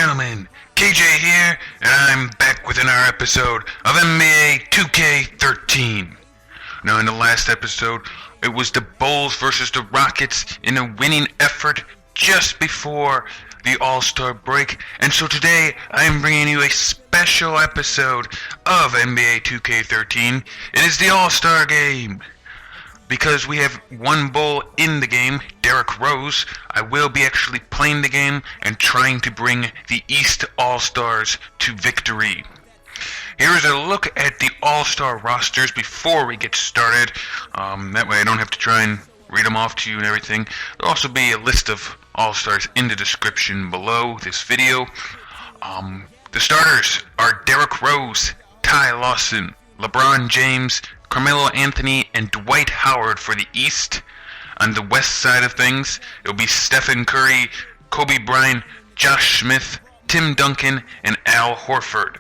gentlemen, KJ here, and I'm back with another episode of NBA 2K13. Now, in the last episode, it was the Bulls versus the Rockets in a winning effort just before the All-Star break, and so today I'm bringing you a special episode of NBA 2K13. It is the All-Star game. Because we have one Bull in the game, Derrick Rose, I will be actually playing the game and trying to bring the East All-Stars to victory. Here is a look at the All-Star rosters before we get started. That way I don't have to try and read them off to you and everything. There'll also be a list of All-Stars in the description below this video. The starters are Derrick Rose, Lawson, LeBron James, Carmelo Anthony, and Dwight Howard for the East. On the West side of things, it'll be Stephen Curry, Kobe Bryant, Josh Smith, Tim Duncan, and Al Horford.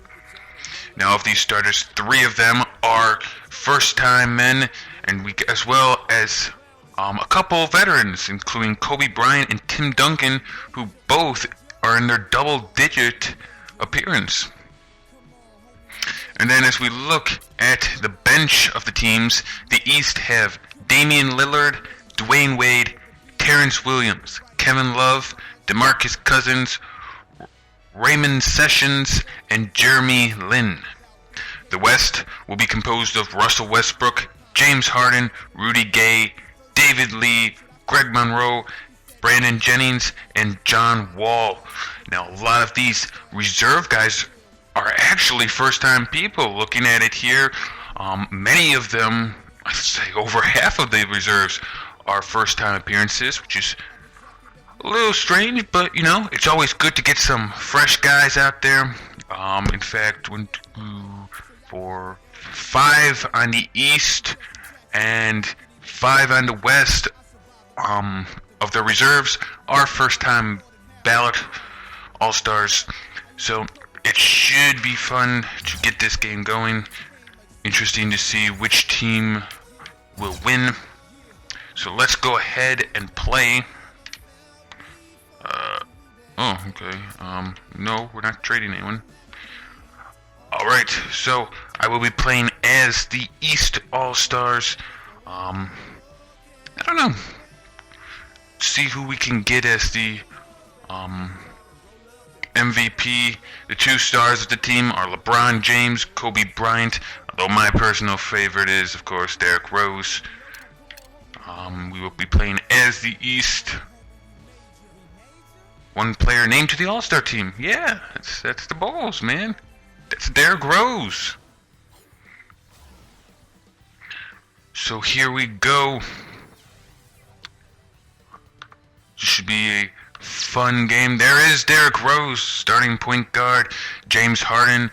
Now, of these starters, 3 of them are first-time men, and as well as a couple veterans, including Kobe Bryant and Tim Duncan, who both are in their double-digit appearance. And then as we look at the bench of the teams, the East have Damian Lillard, Dwayne Wade, Terrence Williams, Kevin Love, DeMarcus Cousins, Raymond Sessions, and Jeremy Lin. The West will be composed of Russell Westbrook, James Harden, Rudy Gay, David Lee, Greg Monroe, Brandon Jennings, and John Wall. Now, a lot of these reserve guys are actually first-time people. Looking at it here, many of them, I'd say over half of the reserves, are first-time appearances, which is a little strange, but, you know, it's always good to get some fresh guys out there. In fact, 1, 2, 4, 5 on the East and 5 on the West of the reserves are first-time ballot All-Stars. So it should be fun to get this game going. Interesting to see which team will win. So let's go ahead and play. Okay. No, we're not trading anyone. Alright, so I will be playing as the East All-Stars. I don't know. See who we can get as the MVP. The 2 stars of the team are LeBron James, Kobe Bryant, although my personal favorite is, of course, Derrick Rose. We will be playing as the East. One player named to the All-Star team. Yeah, that's the Bulls, man. That's Derrick Rose. So here we go. This should be a fun game. There is Derrick Rose, starting point guard. James Harden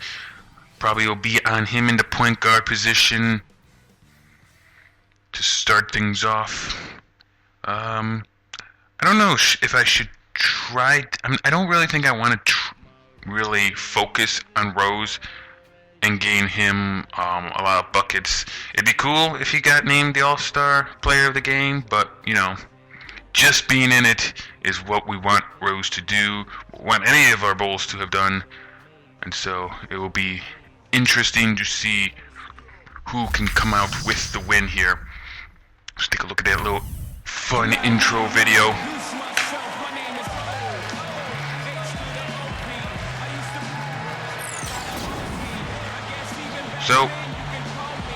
probably will be on him in the point guard position to start things off. I don't know if I should try. I don't really think I want to really focus on Rose and gain him a lot of buckets. It'd be cool if he got named the All-Star Player of the Game, but, you know, just being in it is what we want Rose to do, want any of our Bulls to have done, and so it will be interesting to see who can come out with the win here. Let's take a look at that little fun intro video. So,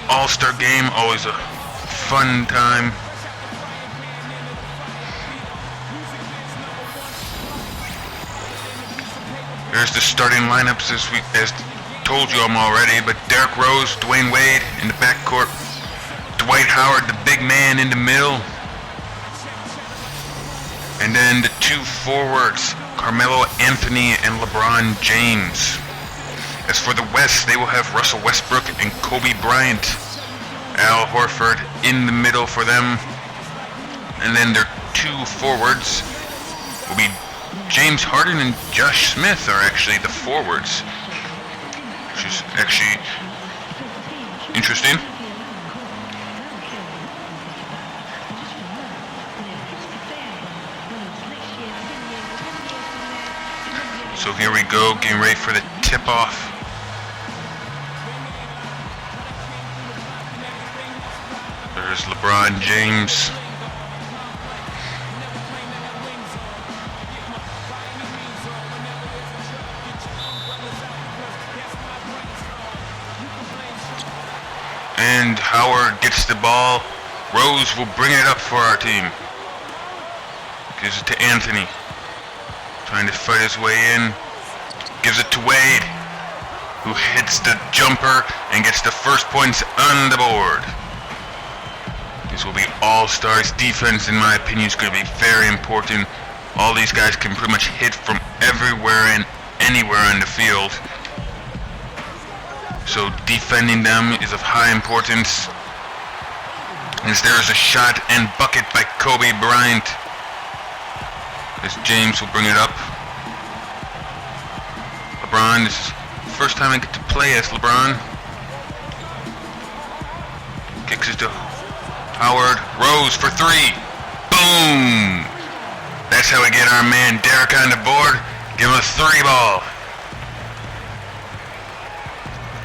All-Star game, always a fun time. There's the starting lineups as told you them already, but Derrick Rose, Dwayne Wade in the backcourt, Dwight Howard, the big man in the middle, and then the 2 forwards, Carmelo Anthony and LeBron James. As for the West, they will have Russell Westbrook and Kobe Bryant, Al Horford in the middle for them, and then their 2 forwards will be James Harden and Josh Smith are actually the forwards, which is actually interesting. So here we go, getting ready for the tip-off. There's LeBron James. And Howard gets the ball. Rose will bring it up for our team. Gives it to Anthony. Trying to fight his way in. Gives it to Wade, who hits the jumper and gets the first points on the board. This will be all-stars. Defense, in my opinion, is going to be very important. All these guys can pretty much hit from everywhere and anywhere on the field. So defending them is of high importance. As there is a shot and bucket by Kobe Bryant. As James will bring it up. LeBron, this is the first time I get to play as LeBron. Kicks it to Howard. Rose for three. Boom! That's how we get our man Derrick on the board. Give him a 3-ball.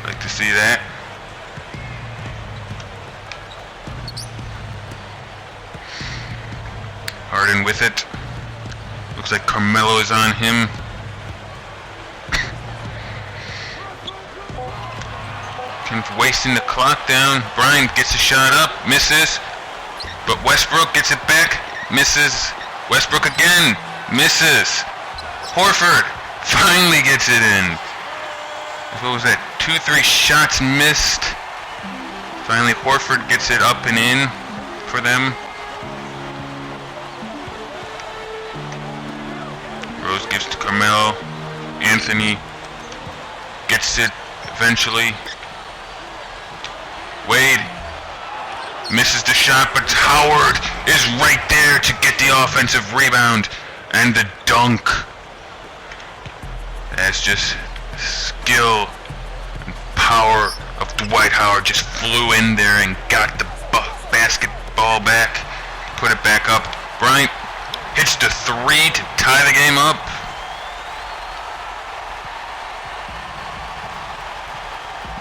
Like to see that. Harden with it. Looks like Carmelo is on him. Kind of wasting the clock down. Bryant gets a shot up, misses. But Westbrook gets it back, misses. Westbrook again, misses. Horford finally gets it in. What was that? 2-3 shots missed. Finally Horford gets it up and in for them. Rose gives to Carmelo. Anthony gets it eventually. Wade misses the shot, but Howard is right there to get the offensive rebound and the dunk. That's just skill and power of Dwight. Howard just flew in there and got the basketball back, put it back up. Bryant hits the 3 to tie the game up.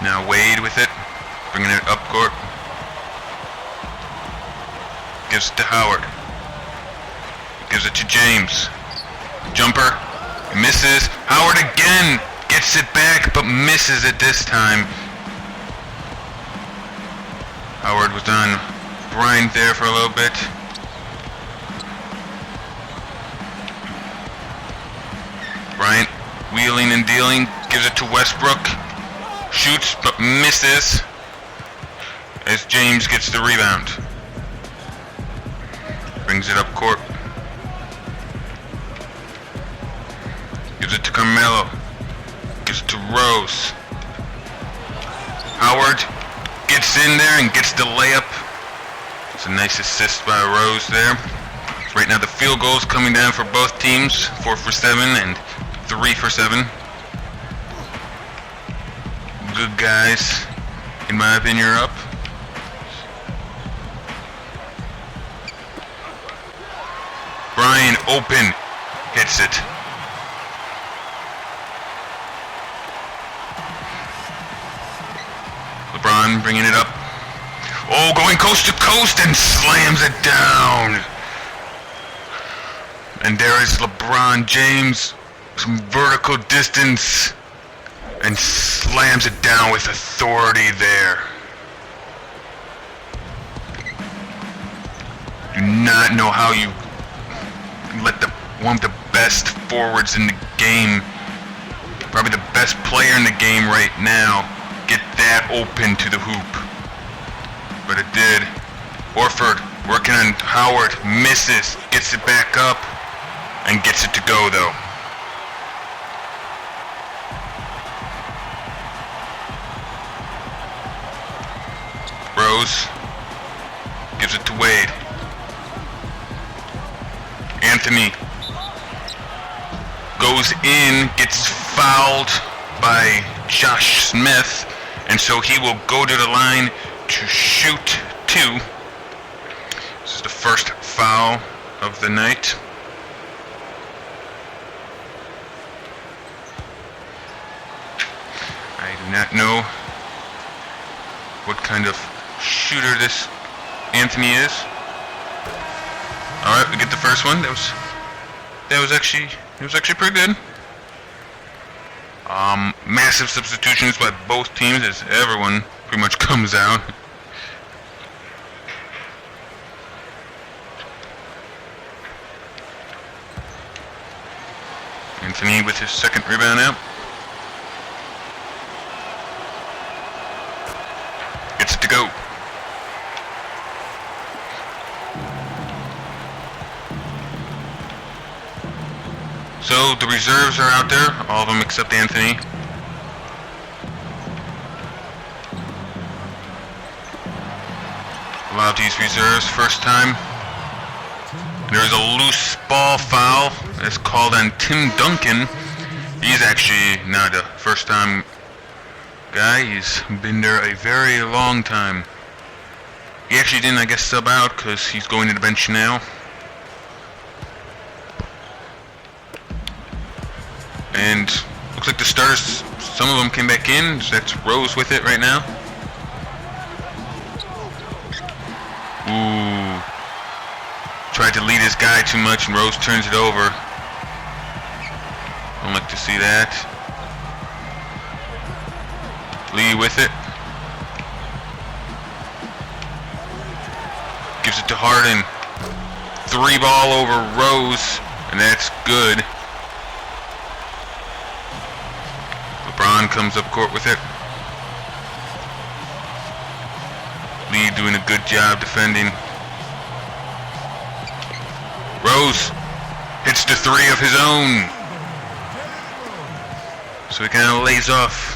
Now Wade with it, bringing it up court. Gives it to Howard. Gives it to James. Jumper. Misses. Howard again gets it back, but misses it this time. Howard was on Bryant there for a little bit. Bryant wheeling and dealing. Gives it to Westbrook. Shoots, but misses. As James gets the rebound. Brings it up court. Gives it to Carmelo. Gives it to Rose. Howard gets in there and gets the layup. It's a nice assist by Rose there. So right now the field goals coming down for both teams. 4 for 7 and 3 for 7. Good guys, in my opinion, are up. Bryant open, hits it. LeBron bringing it up. Oh, going coast to coast and slams it down. And there is LeBron James, some vertical distance, and slams it down with authority there. Do not know how you let one of the best forwards in the game, probably the best player in the game right now, get that open to the hoop. But it did. Horford working on Howard, misses, gets it back up, and gets it to go though. Rose gives it to Wade. Anthony goes in, gets fouled by Josh Smith, and so he will go to the line to shoot 2. This is the first foul of the night. not know what kind of shooter this Anthony is. Alright, we get the first one. That was actually pretty good. Massive substitutions by both teams as everyone pretty much comes out. Anthony with his second rebound out. Gets it to go. So the reserves are out there, all of them except Anthony. Allowed these reserves first time. There's a loose ball foul that's called on Tim Duncan. He's actually not a first time guy, he's been there a very long time. He actually didn't, I guess, sub out because he's going to the bench now. And looks like the starters, some of them came back in. So that's Rose with it right now. Ooh. Tried to lead his guy too much and Rose turns it over. Don't like to see that. Lee with it. Gives it to Harden. 3-ball over Rose, and that's good. LeBron comes up court with it. Lee doing a good job defending. Rose hits the three of his own. So he kind of lays off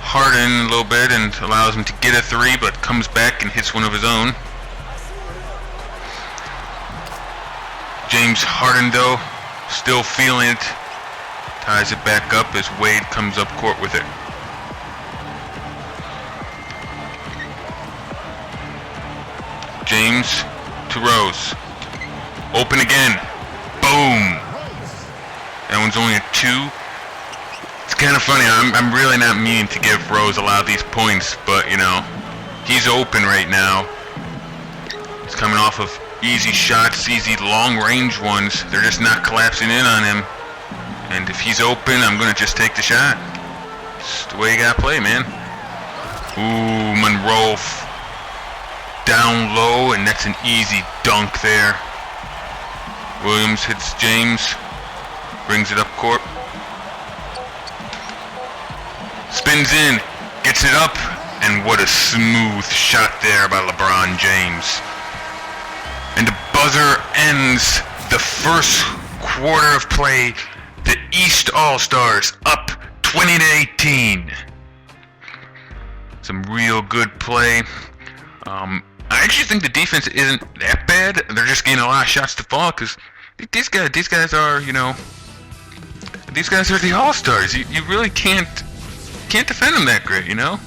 Harden a little bit and allows him to get a three, but comes back and hits one of his own. James Harden, though, still feeling it. Ties it back up as Wade comes up court with it. James to Rose. Open again. Boom. That one's only a 2. It's kind of funny. I'm really not meaning to give Rose a lot of these points, but, you know, he's open right now. He's coming off of easy shots, easy long-range ones. They're just not collapsing in on him. And if he's open, I'm going to just take the shot. It's the way you got to play, man. Ooh, Monroe down low, and that's an easy dunk there. Williams hits James, brings it up court. Spins in, gets it up, and what a smooth shot there by LeBron James. And the buzzer ends the first quarter of play. The East All-Stars up 20-18. Some real good play. I actually think the defense isn't that bad. They're just getting a lot of shots to fall because these guys are, you know, these guys are the All-Stars. You really can't defend them that great, you know.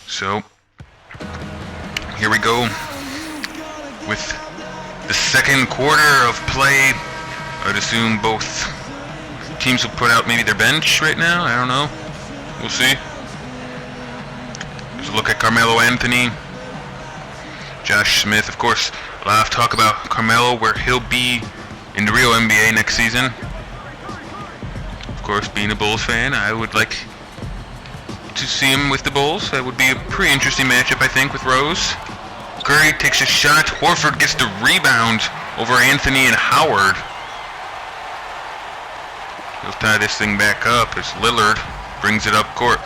So, here we go with the second quarter of play. I'd assume both teams will put out maybe their bench right now. I don't know. We'll see. There's a look at Carmelo Anthony. Josh Smith, of course. A lot of talk about Carmelo, where he'll be in the real NBA next season. Of course, being a Bulls fan, I would like to see him with the Bulls. That would be a pretty interesting matchup, I think, with Rose. Curry takes a shot. Horford gets the rebound over Anthony and Howard. He'll tie this thing back up as Lillard brings it up court.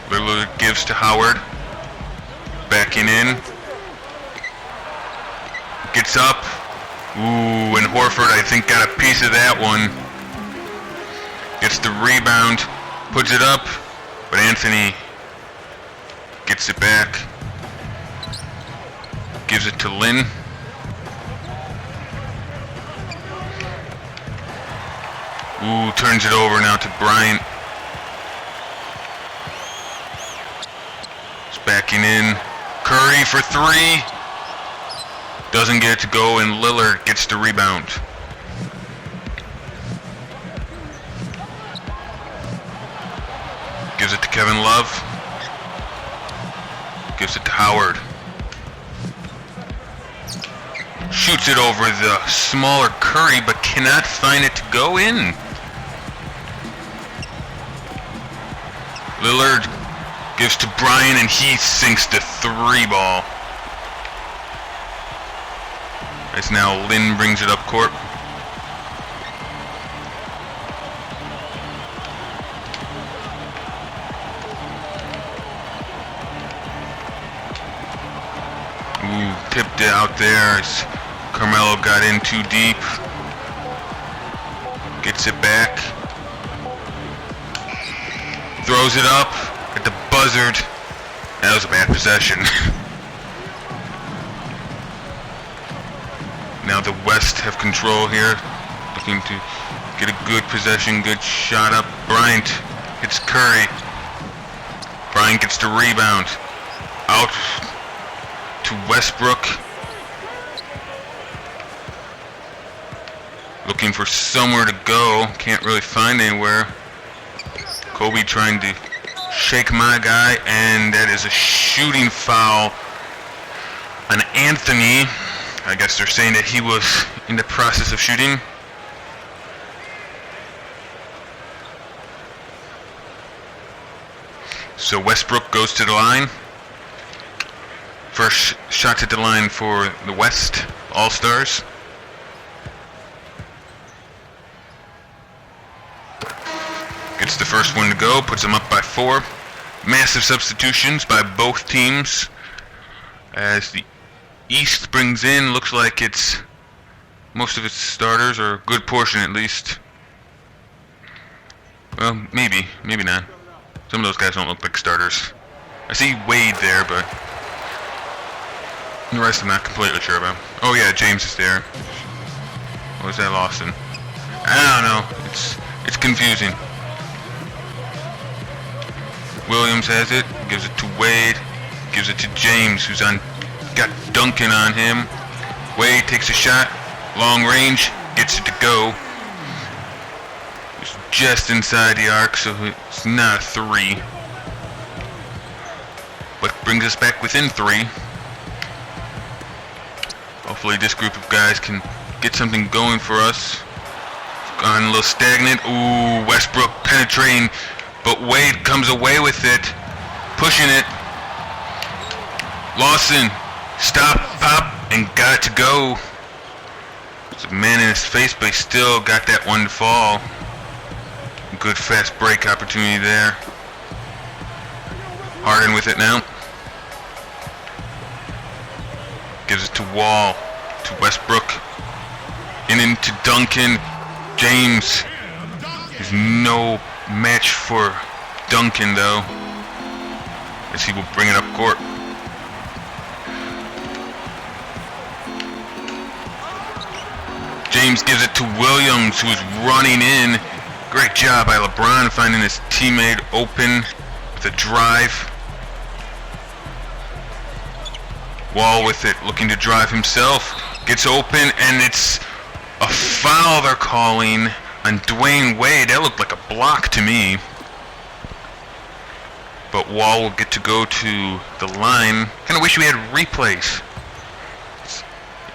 Lillard gives to Howard. Backing in. Gets up. Ooh, and Horford, I think, got a piece of that one. Gets the rebound, puts it up, but Anthony gets it back. Gives it to Lynn. Ooh, turns it over now to Bryant. backing in. Curry for three. Doesn't get it to go, and Lillard gets the rebound. Gives it to Kevin Love. Gives it to Howard. Shoots it over the smaller Curry, but cannot find it to go in. Lillard gives to Bryant, and he sinks the three ball. As now Lynn brings it up court. Ooh, tipped it out there as Carmelo got in too deep. Gets it back. Throws it up at the buzzard. That was a bad possession. Now the West have control here. Looking to get a good possession, good shot up. Bryant hits Curry. Bryant gets the rebound. Out to Westbrook. Looking for somewhere to go. Can't really find anywhere. Kobe trying to shake my guy, and that is a shooting foul on Anthony. I guess they're saying that he was in the process of shooting. So Westbrook goes to the line. First shot at the line for the West All-Stars. Gets the first one to go, puts them up by 4. Massive substitutions by both teams. As the East brings in, looks like it's most of its starters, or a good portion at least. Well, maybe not. Some of those guys don't look like starters. I see Wade there, but the rest I'm not completely sure about. Oh yeah, James is there. Or is that Lawson? I don't know. It's confusing. Williams has it, gives it to Wade, gives it to James, who's got Duncan on him. Wade takes a shot, long range, gets it to go. It's just inside the arc, so it's not a 3. But brings us back within 3. Hopefully this group of guys can get something going for us. Gone a little stagnant. Ooh, Westbrook penetrating. But Wade comes away with it, pushing it. Lawson, stop, pop, and got it to go. There's a man in his face, but he still got that one to fall. Good fast break opportunity there. Harden with it now. Gives it to Wall, to Westbrook, and into Duncan. James is no match for Duncan though, as he will bring it up court. James gives it to Williams, who is running in. Great job by LeBron finding his teammate open with a drive. Wall with it, looking to drive himself. Gets open, and it's a foul they're calling on Dwayne Wade. That looked like a block to me. But Wall will get to go to the line. Kind of wish we had replays.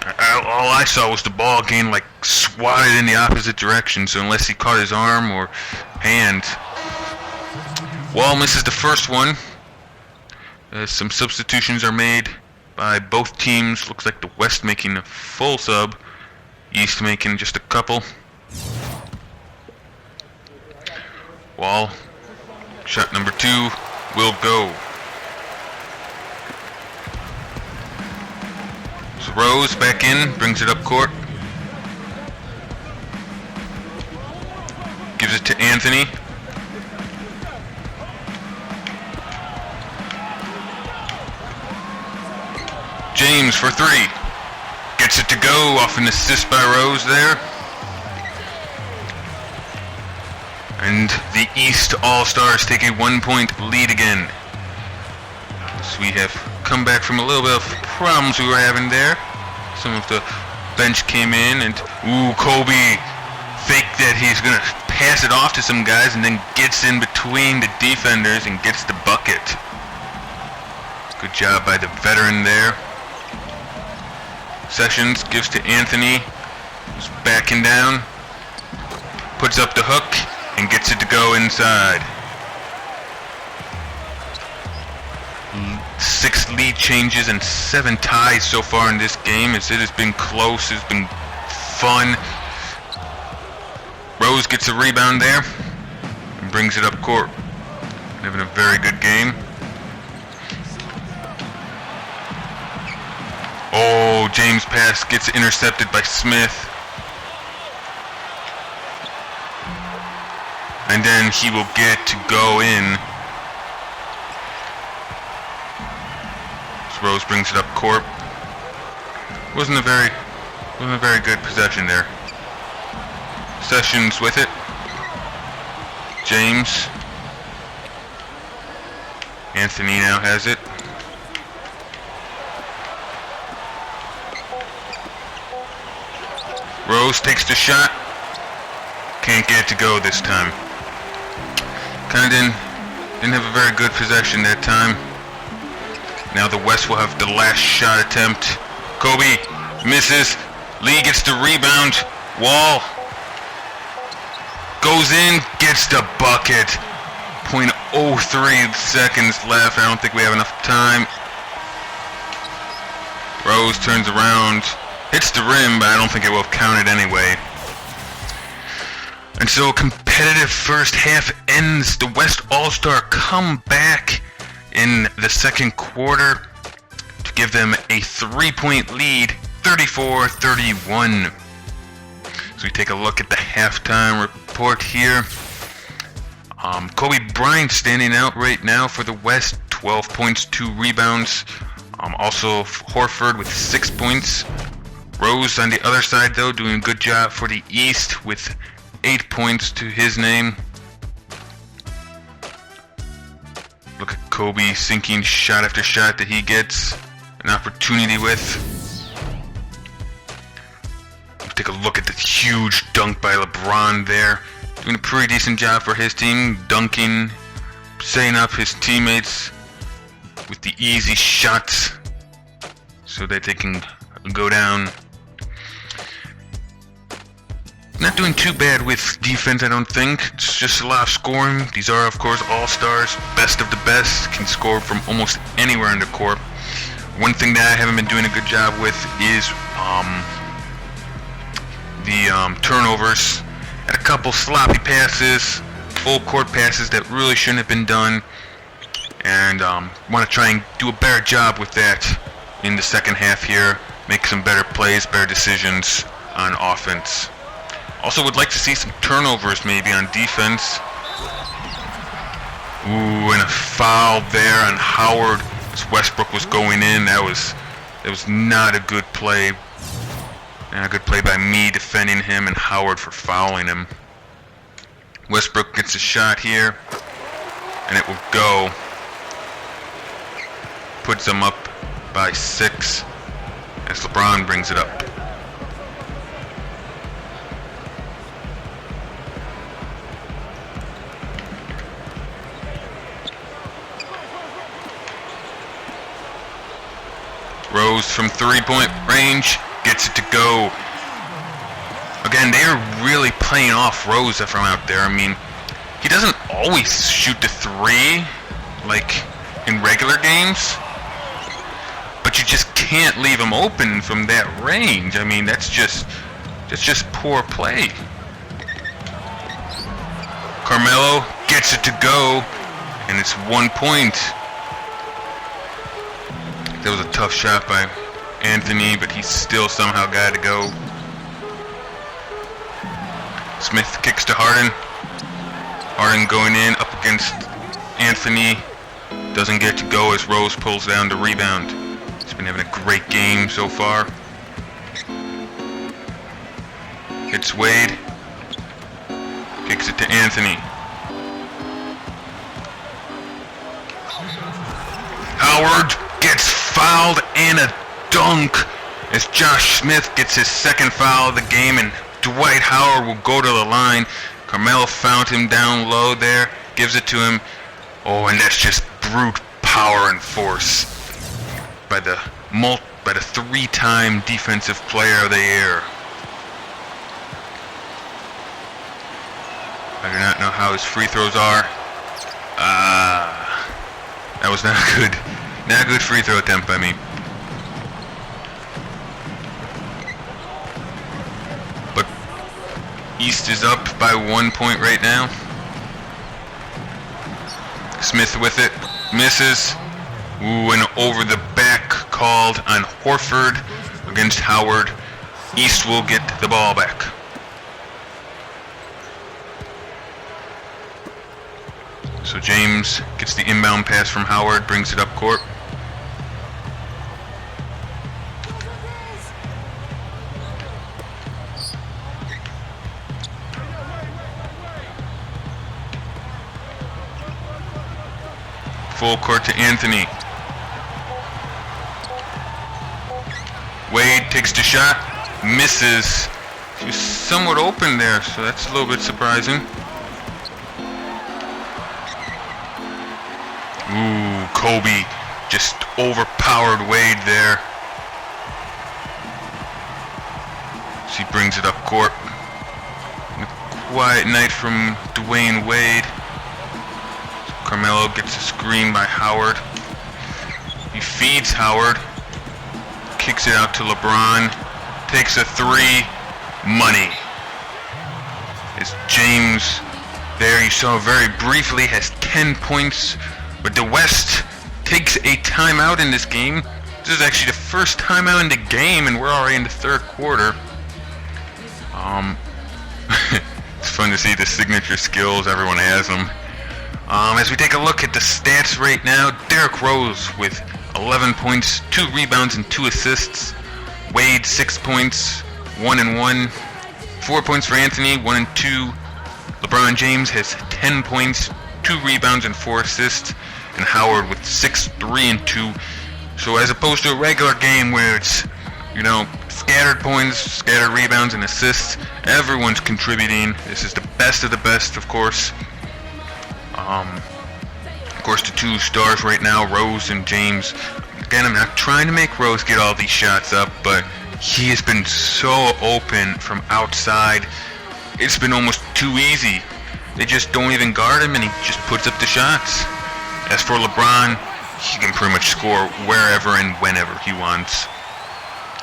All I saw was the ball getting like swatted in the opposite direction, so unless he caught his arm or hand. Wall misses the first one. Some substitutions are made by both teams. Looks like the West making a full sub. East making just a couple. Wall, shot number 2 will go. So Rose back in, brings it up court. Gives it to Anthony. James for 3. Gets it to go off an assist by Rose there. And the East All-Stars take a 1-point lead again. So we have come back from a little bit of problems we were having there. Some of the bench came in and, Kobe faked that he's going to pass it off to some guys and then gets in between the defenders and gets the bucket. Good job by the veteran there. Sessions gives to Anthony, who's backing down, puts up the hook and gets it to go inside. 6 lead changes and 7 ties so far in this game, as it has been close, it's been fun. Rose gets a rebound there and brings it up court. Having a very good game. Oh, James' pass gets intercepted by Smith. And then he will get to go in. Rose brings it up court. Wasn't a very good possession there. Sessions with it. James. Anthony now has it. Rose takes the shot. Can't get it to go this time. Kinda didn't have a very good possession that time. Now the West will have the last shot attempt. Kobe misses. Lee gets the rebound. Wall goes in, gets the bucket. 0.03 seconds left. I don't think we have enough time. Rose turns around, hits the rim, but I don't think it will have counted anyway. And so a competitive first half ends. The West All-Star come back in the second quarter to give them a 3-point lead, 34-31. So we take a look at the halftime report here. Kobe Bryant standing out right now for the West, 12 points, 2 rebounds. Also Horford with 6 points. Rose on the other side though, doing a good job for the East with 8 points to his name. Look at Kobe sinking shot after shot that he gets an opportunity with. Take a look at the huge dunk by LeBron there. Doing a pretty decent job for his team. Duncan, setting up his teammates with the easy shots so that they can go down. Not doing too bad with defense, I don't think. It's just a lot of scoring. These are, of course, all-stars, best of the best, can score from almost anywhere on the court. One thing that I haven't been doing a good job with is the turnovers. Had a couple sloppy passes, full court passes that really shouldn't have been done, and want to try and do a better job with that in the second half here. Make some better plays, better decisions on offense. Also would like to see some turnovers maybe on defense. Ooh, and a foul there on Howard as Westbrook was going in. That was not a good play. And a good play by me defending him and Howard for fouling him. Westbrook gets a shot here, and it will go. Puts them up by 6 as LeBron brings it up. Rose from 3-point range. Gets it to go. Again, they are really playing off Rose from out there. I mean, he doesn't always shoot the 3 like in regular games, but you just can't leave him open from that range. I mean, that's just poor play. Carmelo gets it to go, and it's 1 point. That was a tough shot by Anthony, but he still somehow got to go. Smith kicks to Harden. Harden going in up against Anthony. Doesn't get to go as Rose pulls down the rebound. He's been having a great game so far. Hits Wade. Kicks it to Anthony. Howard gets fouled and a dunk as Josh Smith gets his second foul of the game, and Dwight Howard will go to the line. Carmelo found him down low there, gives it to him. Oh, and that's just brute power and force by the three-time defensive player of the year. I do not know how his free throws are. That was not good. Not a good free throw attempt by me. But East is up by 1 point right now. Smith with it. Misses. Ooh, and over the back called on Horford against Howard. East will get the ball back. So James gets the inbound pass from Howard, brings it up court. Full court to Anthony. Wade takes the shot, misses. He was somewhat open there, so that's a little bit surprising. Ooh, Kobe just overpowered Wade there. So he brings it up court. A quiet night from Dwayne Wade. Carmelo gets a screen by Howard. He feeds Howard. Kicks it out to LeBron. Takes a three. Money. As James, there you saw very briefly, has 10 points. But the West takes a timeout in this game. This is actually the first timeout in the game, and we're already in the third quarter. It's fun to see the signature skills. Everyone has them. As we take a look at the stats right now, Derrick Rose with 11 points, 2 rebounds, and 2 assists. Wade 6 points, 1 and 1. 4 points for Anthony, 1 and 2. LeBron James has 10 points, 2 rebounds, and 4 assists. And Howard with 6, 3, and 2. So as opposed to a regular game where it's, scattered points, scattered rebounds, and assists, everyone's contributing. This is the best of the best, of course. Of course, the 2 stars right now, Rose and James. Again, I'm not trying to make Rose get all these shots up, but he has been so open from outside. It's been almost too easy. They just don't even guard him, and he just puts up the shots. As for LeBron, he can pretty much score wherever and whenever he wants.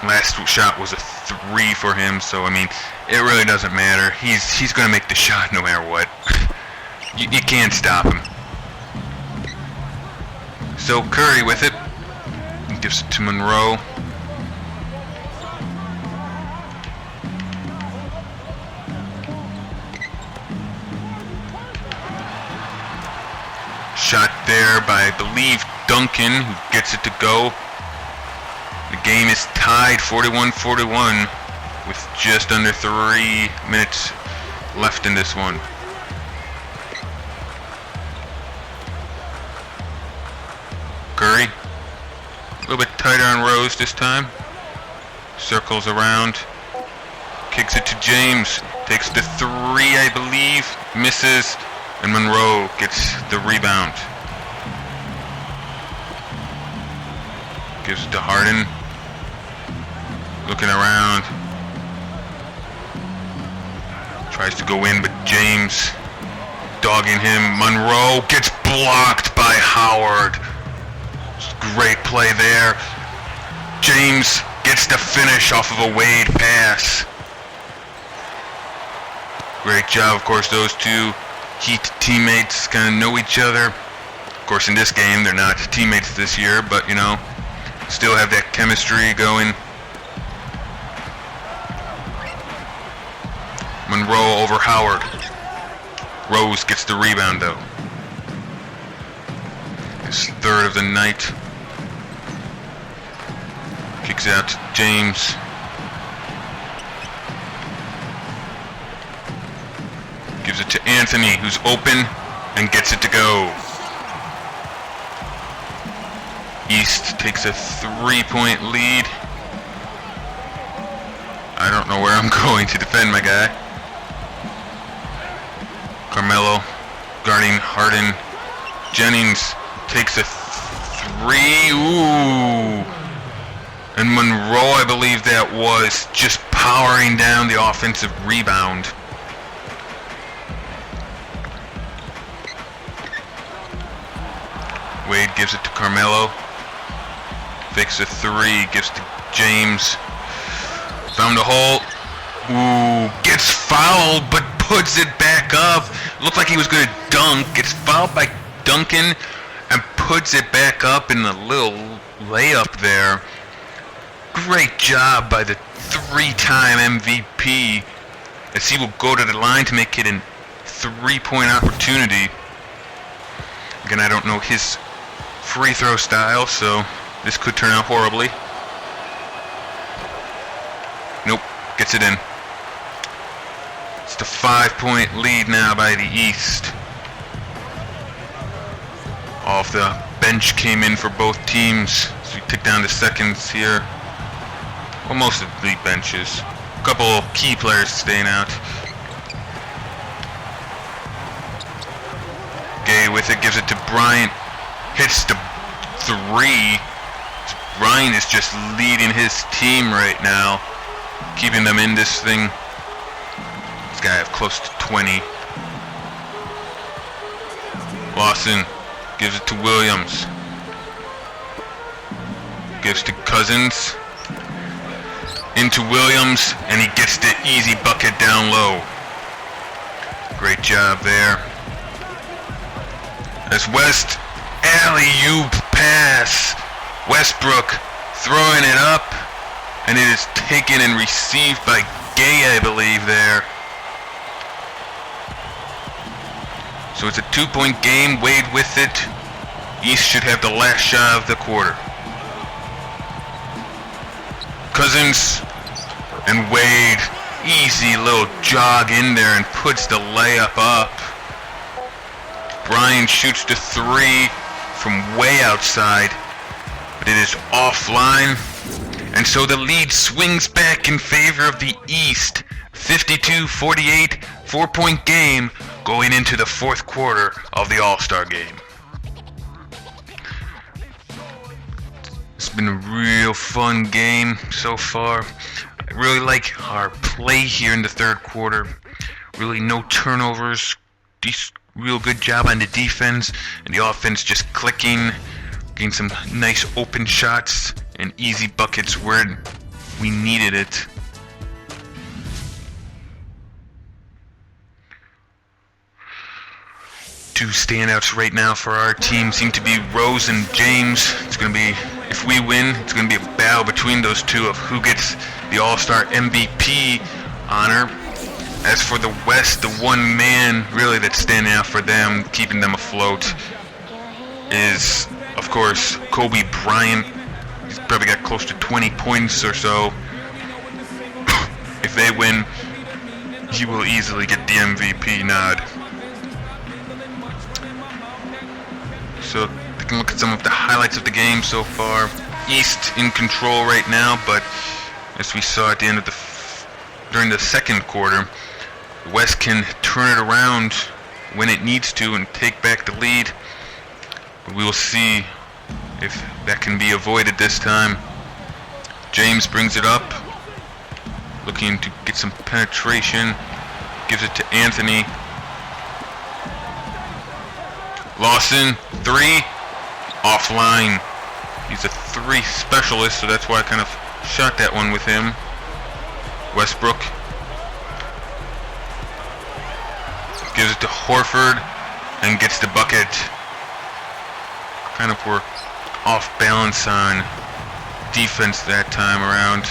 Last shot was a 3 for him, so it really doesn't matter. He's gonna make the shot no matter what. You can't stop him. So Curry with it. He gives it to Monroe. Shot there by, I believe, Duncan, who gets it to go. The game is tied 41-41 with just under 3 minutes left in this one. Curry, a little bit tighter on Rose this time. Circles around, kicks it to James, takes the 3, I believe, misses, and Monroe gets the rebound. Gives it to Harden, looking around, tries to go in, but James dogging him. Monroe gets blocked by Howard. Great play there. James gets the finish off of a Wade pass. Great job, of course, those 2 Heat teammates kind of know each other. Of course, in this game, they're not teammates this year, but, still have that chemistry going. Monroe over Howard. Rose gets the rebound, though. His 3rd of the night. Kicks it out to James. Gives it to Anthony, who's open and gets it to go. East takes a 3-point lead. I don't know where I'm going to defend my guy. Carmelo guarding Harden. Jennings takes a 3. Ooh. And Monroe, I believe that was, just powering down the offensive rebound. Wade gives it to Carmelo. Fakes a 3, gives to James. Found a hole. Ooh, gets fouled, but puts it back up. Looked like he was going to dunk. Gets fouled by Duncan and puts it back up in the little layup there. Great job by the 3-time MVP, as he will go to the line to make it a 3-point opportunity. Again, I don't know his free throw style, so this could turn out horribly. Nope, gets it in. It's the 5-point lead now by the East. Off the bench came in for both teams, so we took down the seconds here. Well, most of the benches. A couple of key players staying out. Gay with it, gives it to Bryant. Hits the 3. Bryant is just leading his team right now, keeping them in this thing. This guy have close to 20. Lawson gives it to Williams. Gives to Cousins. Into Williams, and he gets the easy bucket down low. Great job there. As West, alley-oop pass. Westbrook throwing it up, and it is taken and received by Gay, I believe, there. So it's a 2-point game. Wade with it. East should have the last shot of the quarter. Cousins and Wade, easy little jog in there and puts the layup up. Bryant shoots the 3 from way outside, but it is offline. And so the lead swings back in favor of the East. 52-48, 4-point game going into the fourth quarter of the All-Star game. It's been a real fun game so far. I really like our play here in the third quarter. Really no turnovers. Real good job on the defense, and the offense just clicking. Getting some nice open shots and easy buckets where we needed it. Two standouts right now for our team seem to be Rose and James. It's going to be, if we win, it's going to be a battle between those two of who gets the All-Star MVP honor. As for the West, the one man really that's standing out for them, keeping them afloat, is, of course, Kobe Bryant. He's probably got close to 20 points or so. If they win, he will easily get the MVP nod. So we can look at some of the highlights of the game so far. East in control right now, but as we saw at the end of during the second quarter, West can turn it around when it needs to and take back the lead. But we will see if that can be avoided this time. James brings it up, looking to get some penetration. Gives it to Anthony. Lawson, 3, offline. He's a 3 specialist, so that's why I kind of shot that one with him. Westbrook gives it to Horford and gets the bucket. Kind of were off balance on defense that time around.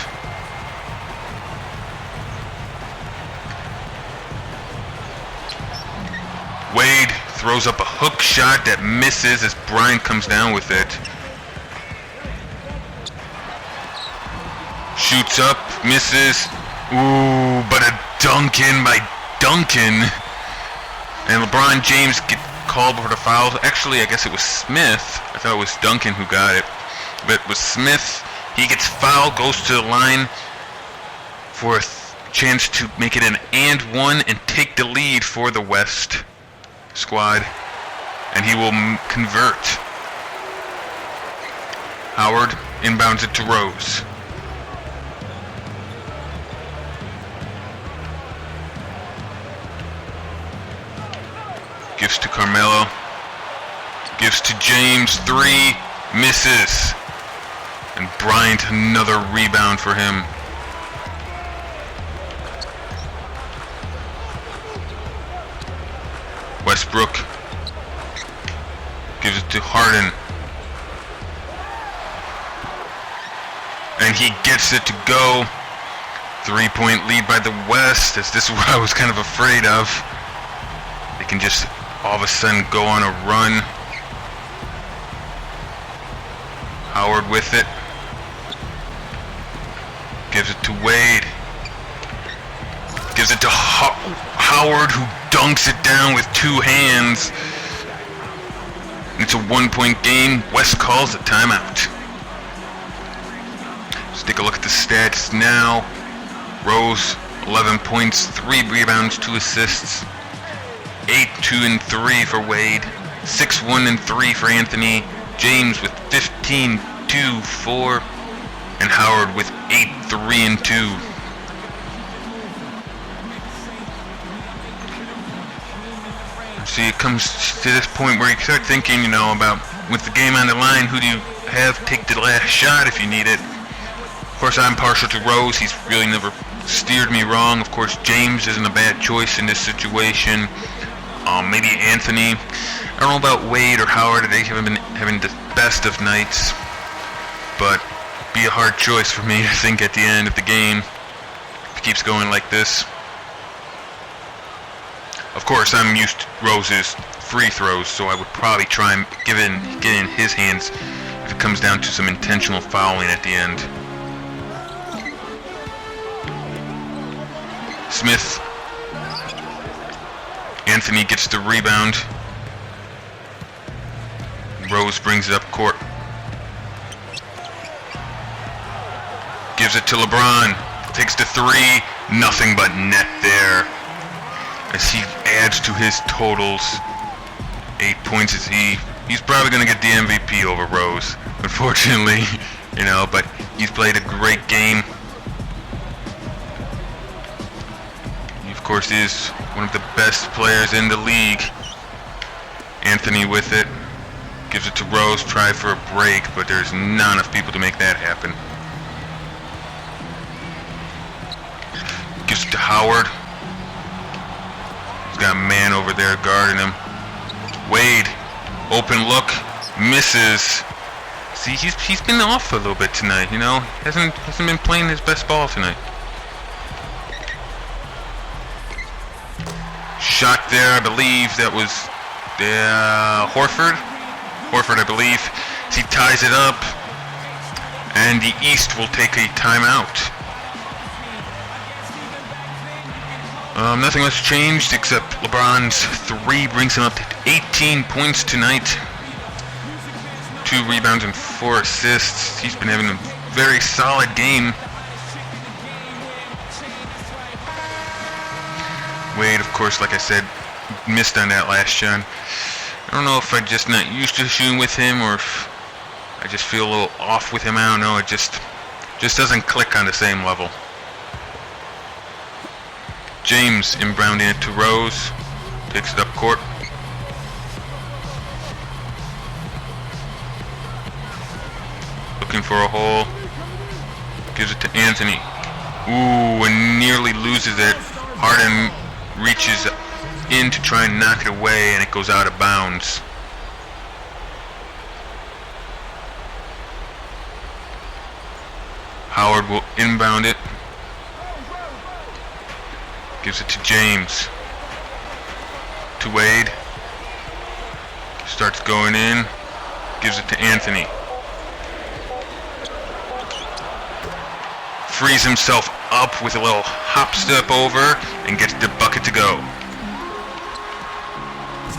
Wade throws up a hook shot that misses as Bryant comes down with it. Shoots up, misses. Ooh, but a dunk in by Duncan. And LeBron James get called for the foul. Actually, I guess it was Smith. I thought it was Duncan who got it. bit with Smith. He gets fouled, goes to the line for a chance to make it an and one and take the lead for the West squad. And he will convert. Howard inbounds it to Rose. Gives to Carmelo. Gives to James. 3. Misses. And Bryant, another rebound for him. Westbrook gives it to Harden. And he gets it to go. 3-point lead by the West. This is what I was kind of afraid of. They can just all of a sudden go on a run. Howard with it. Gives it to Wade. Gives it to Howard, who dunks it down with 2 hands. It's a 1-point game. West calls a timeout. Let's take a look at the stats now. Rose, 11 points, 3 rebounds, 2 assists. 8, 2, and 3 for Wade. 6, 1, and 3 for Anthony. James with 15, 2, 4. And Howard with 8, 3, and 2. See, it comes to this point where you start thinking, about with the game on the line, who do you have take the last shot if you need it? Of course, I'm partial to Rose. He's really never steered me wrong. Of course, James isn't a bad choice in this situation. Maybe Anthony. I don't know about Wade or Howard. They haven't been having the best of nights. But be a hard choice for me, I think, at the end of the game. If it keeps going like this. Of course, I'm used to Rose's free throws, so I would probably try and get in his hands if it comes down to some intentional fouling at the end. Smith. Anthony gets the rebound. Rose brings it up court. Gives it to LeBron. Takes the 3. Nothing but net there. As he adds to his totals. 8 points is he's probably going to get the MVP over Rose, unfortunately, but he's played a great game. He, of course, is one of the best players in the league. Anthony with it. Gives it to Rose, try for a break, but there's not enough people to make that happen. Gives it to Howard. Got a man over there guarding him. Wade, open look, misses. See, he's been off a little bit tonight. Hasn't been playing his best ball tonight. Shot there, I believe that was Horford. Horford, I believe. He ties it up, and the East will take a timeout. Nothing much changed except LeBron's 3 brings him up to 18 points tonight. 2 rebounds and 4 assists. He's been having a very solid game. Wade, of course, like I said, missed on that last shot. I don't know if I'm just not used to shooting with him or if I just feel a little off with him. I don't know. It just doesn't click on the same level. James inbounding it to Rose. Takes it up court. Looking for a hole. Gives it to Anthony. Ooh, and nearly loses it. Harden reaches in to try and knock it away, and it goes out of bounds. Howard will inbound it. Gives it to James. To Wade. Starts going in. Gives it to Anthony. Frees himself up with a little hop step over and gets the bucket to go.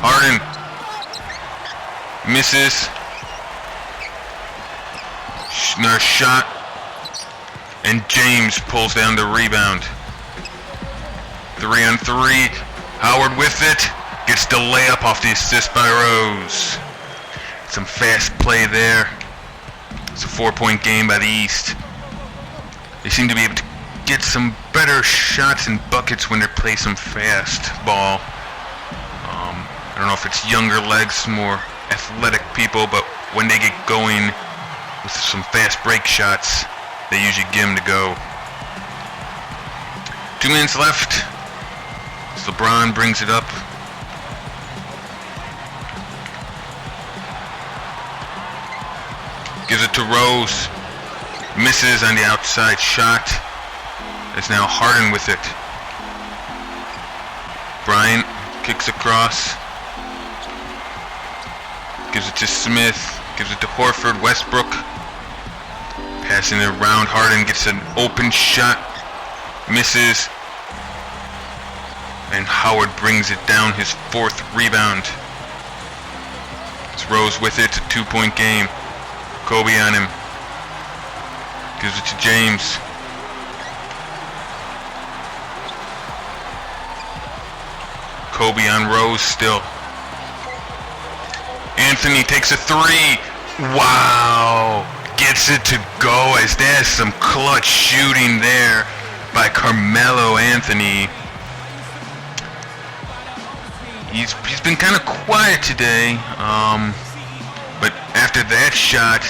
Harden misses. Another shot. And James pulls down the rebound. 3-on-3. Howard with it. Gets the layup off the assist by Rose. Some fast play there. It's a 4-point game by the East. They seem to be able to get some better shots and buckets when they play some fast ball. I don't know if it's younger legs, more athletic people, but when they get going with some fast break shots, they usually give them to go. 2 minutes left. As LeBron brings it up. Gives it to Rose. Misses on the outside shot. It's now Harden with it. Bryant kicks across. Gives it to Smith. Gives it to Horford. Westbrook. Passing it around. Harden gets an open shot. Misses. And Howard brings it down, his 4th rebound. It's Rose with it. It's a 2-point game. Kobe on him. Gives it to James. Kobe on Rose still. Anthony takes a 3. Wow. Gets it to go, as there's some clutch shooting there by Carmelo Anthony. He's been kind of quiet today, but after that shot,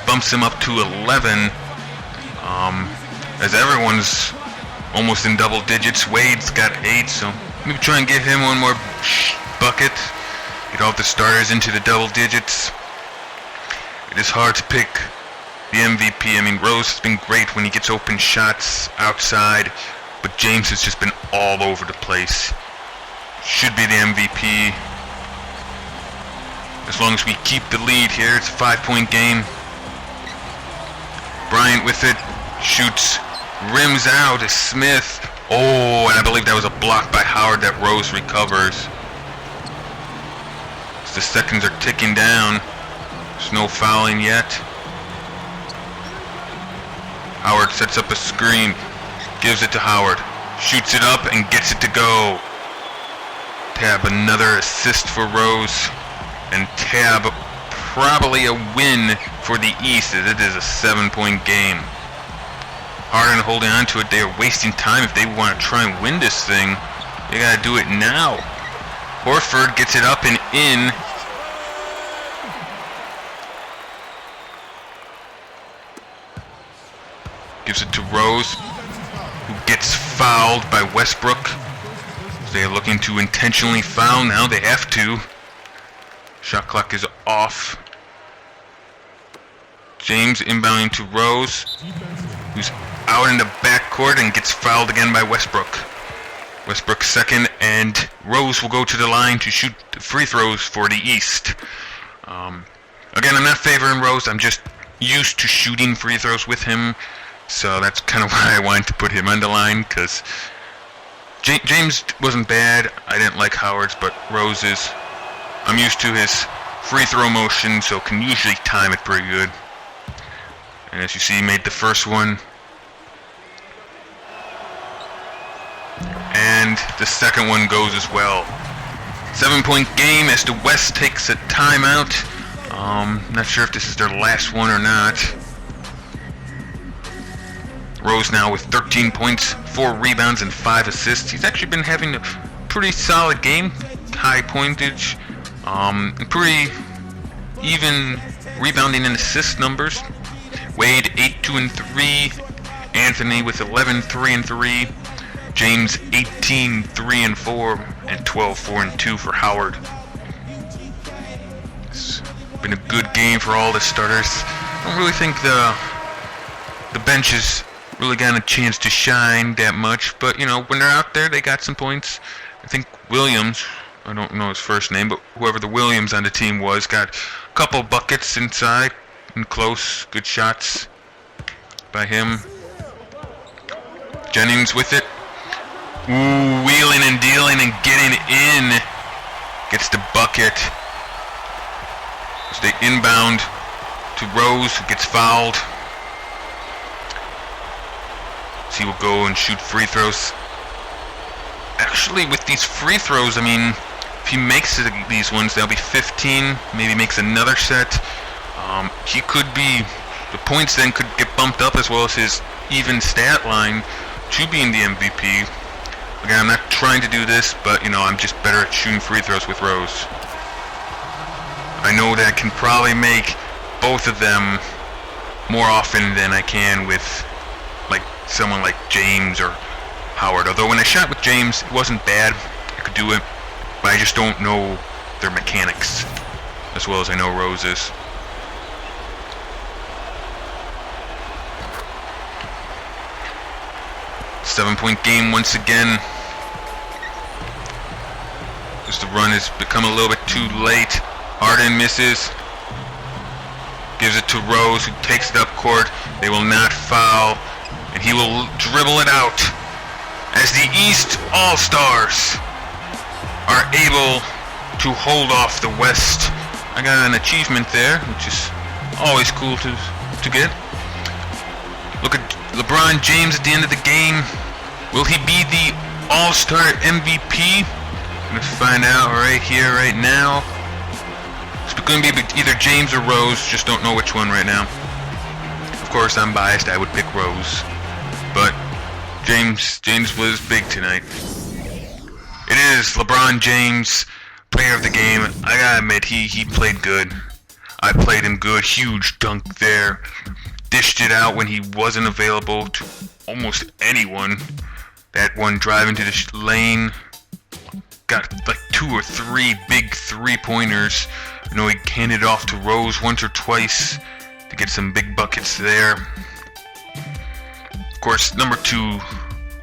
bumps him up to 11. As everyone's almost in double digits. Wade's got 8, so maybe try and give him one more bucket. Get all the starters into the double digits. It is hard to pick the MVP. I mean, Rose has been great when he gets open shots outside, but James has just been all over the place. Should be the MVP. As long as we keep the lead here, it's a 5-point game. Bryant with it, shoots, rims out to Smith. Oh, and I believe that was a block by Howard that Rose recovers. As the seconds are ticking down. There's no fouling yet. Howard sets up a screen, gives it to Howard, shoots it up and gets it to go. Tab, another assist for Rose, and Tab, probably a win for the East, as it is a 7-point game. Harden holding on to it. They are wasting time. If they want to try and win this thing, they gotta do it now. Horford gets it up and in. Gives it to Rose, who gets fouled by Westbrook. They are looking to intentionally foul now. They have to. Shot clock is off. James inbounding to Rose, who's out in the backcourt and gets fouled again by Westbrook. Westbrook second, and Rose will go to the line to shoot free throws for the East. Again, I'm not favoring Rose. I'm just used to shooting free throws with him, so that's kind of why I wanted to put him on the line, because James wasn't bad. I didn't like Howard's, but Rose's. I'm used to his free throw motion, so can usually time it pretty good. And as you see, he made the first one. And the second one goes as well. 7-point game as the West takes a timeout. Not sure if this is their last one or not. Rose now with 13 points, 4 rebounds, and 5 assists. He's actually been having a pretty solid game. High pointage. Pretty even rebounding and assist numbers. Wade 8-2-3. Anthony with 11-3-3. James 18-3-4. And 12-4-2 for Howard. It's been a good game for all the starters. I don't really think the bench has really gotten a chance to shine that much, but you know, when they're out there, they got some points. I think Williams, I don't know his first name, but whoever the Williams on the team was, got a couple buckets inside and close, good shots by him. Jennings with it. Ooh, wheeling and dealing and getting in. Gets the bucket. As they inbound to Rose, who gets fouled. So he will go and shoot free throws. Actually, with these free throws, I mean, if he makes these ones, that'll be 15. Maybe makes another set. He could be, the points then could get bumped up as well as his even stat line to being the MVP. Again, I'm not trying to do this, but, I'm just better at shooting free throws with Rose. I know that I can probably make both of them more often than I can with, someone like James or Howard. Although when I shot with James, it wasn't bad. I could do it, but I just don't know their mechanics as well as I know Rose's. Seven-point game once again. As the run has become a little bit too late. Harden misses. Gives it to Rose, who takes it up court. They will not foul. And he will dribble it out. As the East All-Stars are able to hold off the West. I got an achievement there, which is always cool to get. Look at LeBron James at the end of the game. Will he be the All-Star MVP? Let's find out right here, right now. It's going to be either James or Rose. Just don't know which one right now. Of course, I'm biased. I would pick Rose. But James was big tonight. It is LeBron James, player of the game. I gotta admit, he played good. I played him good. Huge dunk there. Dished it out when he wasn't available to almost anyone. That one drive into the lane. Got like 2 or 3 big three-pointers. I know he handed it off to Rose once or twice to get some big buckets there. Of course, number 2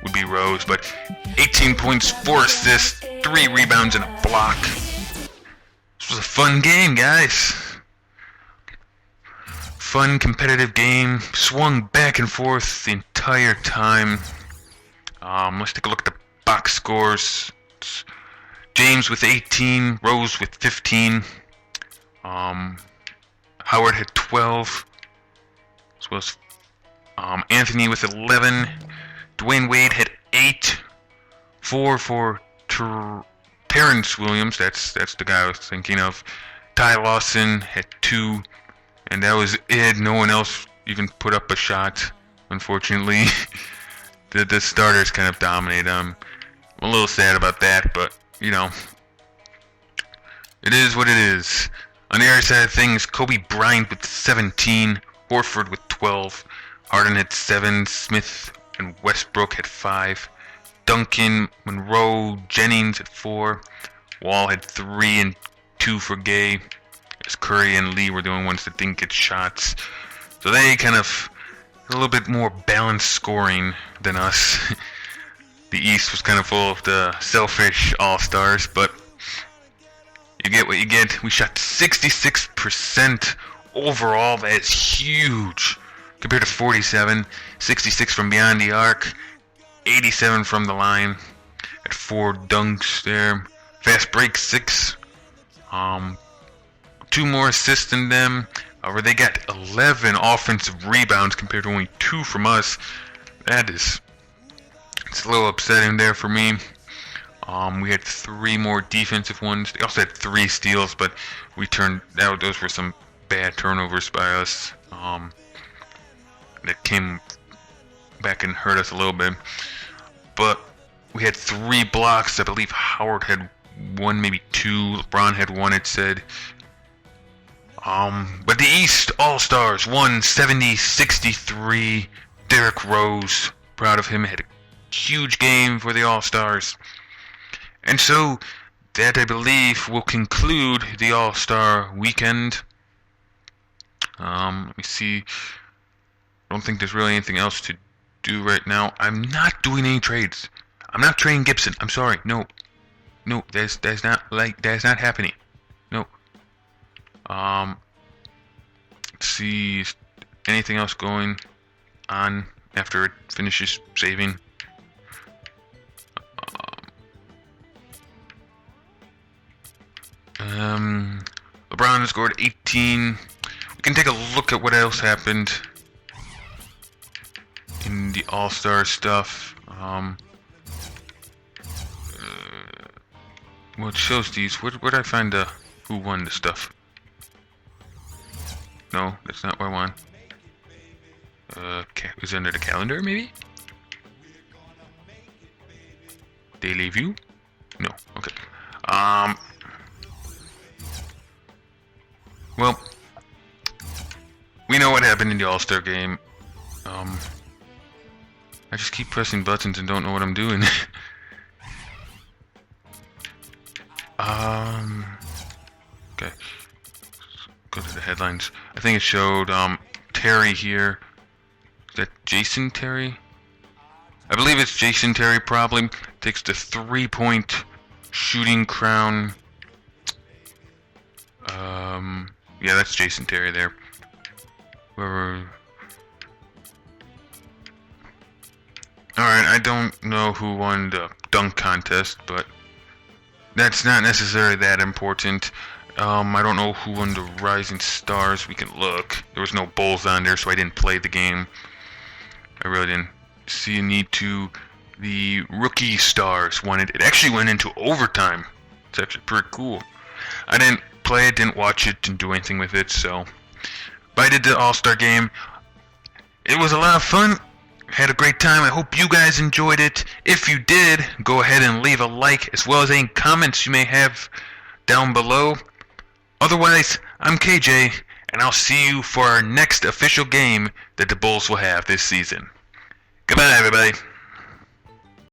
would be Rose, but 18 points, 4 assists, 3 rebounds, and a block. This was a fun game, guys. Fun, competitive game. Swung back and forth the entire time. Let's take a look at the box scores. James with 18, Rose with 15. Howard had 12, as well as Anthony with 11. Dwayne Wade had 8. 4 for Terrence Williams. That's the guy I was thinking of. Ty Lawson had 2, and that was it. No one else even put up a shot, unfortunately. the starters kind of dominated. I'm a little sad about that, but it is what it is. On the other side of things, Kobe Bryant with 17, Horford with 12, Harden had 7, Smith and Westbrook had 5, Duncan, Monroe, Jennings at 4, Wall had 3 and 2 for Gay, as Curry and Lee were the only ones that didn't get shots. So they kind of a little bit more balanced scoring than us. The East was kind of full of the selfish all-stars, but you get what you get. We shot 66% overall. That is huge compared to 47. 66 from beyond the arc. 87 from the line. At 4 dunks there. Fast break 6. 2 more assists than them. However, they got 11 offensive rebounds compared to only 2 from us. It's a little upsetting there for me. We had 3 more defensive ones. They also had 3 steals, but those were some bad turnovers by us. That came back and hurt us a little bit. But we had 3 blocks. I believe Howard had 1, maybe 2. LeBron had 1, it said. But the East All-Stars won 70-63. Derrick Rose, proud of him, had a huge game for the All-Stars. And so, that I believe will conclude the All-Star weekend. Let me see. I don't think there's really anything else to do right now. I'm not doing any trades. I'm not trading Gibson. I'm sorry. No, that's not happening. No. Let's see. Is anything else going on after it finishes saving? LeBron scored 18. We can take a look at what else happened in the All-Star stuff. Well, it shows these. Where'd I find who won the stuff? No, that's not where I want. Is it under the calendar, maybe? Daily view? No. Okay. Well, we know what happened in the All-Star game. I just keep pressing buttons and don't know what I'm doing. Okay. Go to the headlines. I think it showed Terry here. Is that Jason Terry? I believe it's Jason Terry. Probably takes the 3-point shooting crown. Yeah, that's Jason Terry there. Alright, I don't know who won the dunk contest, but that's not necessarily that important. I don't know who won the Rising Stars. We can look. There was no Bulls on there, so I didn't play the game. I really didn't see a need to. The Rookie Stars won it. It actually went into overtime. It's actually pretty cool. I didn't play it, didn't watch it, didn't do anything with it, so. But I did the All-Star game. It was a lot of fun. Had a great time. I hope you guys enjoyed it. If you did, go ahead and leave a like, as well as any comments you may have down below. Otherwise, I'm KJ, and I'll see you for our next official game that the Bulls will have this season. Goodbye, everybody.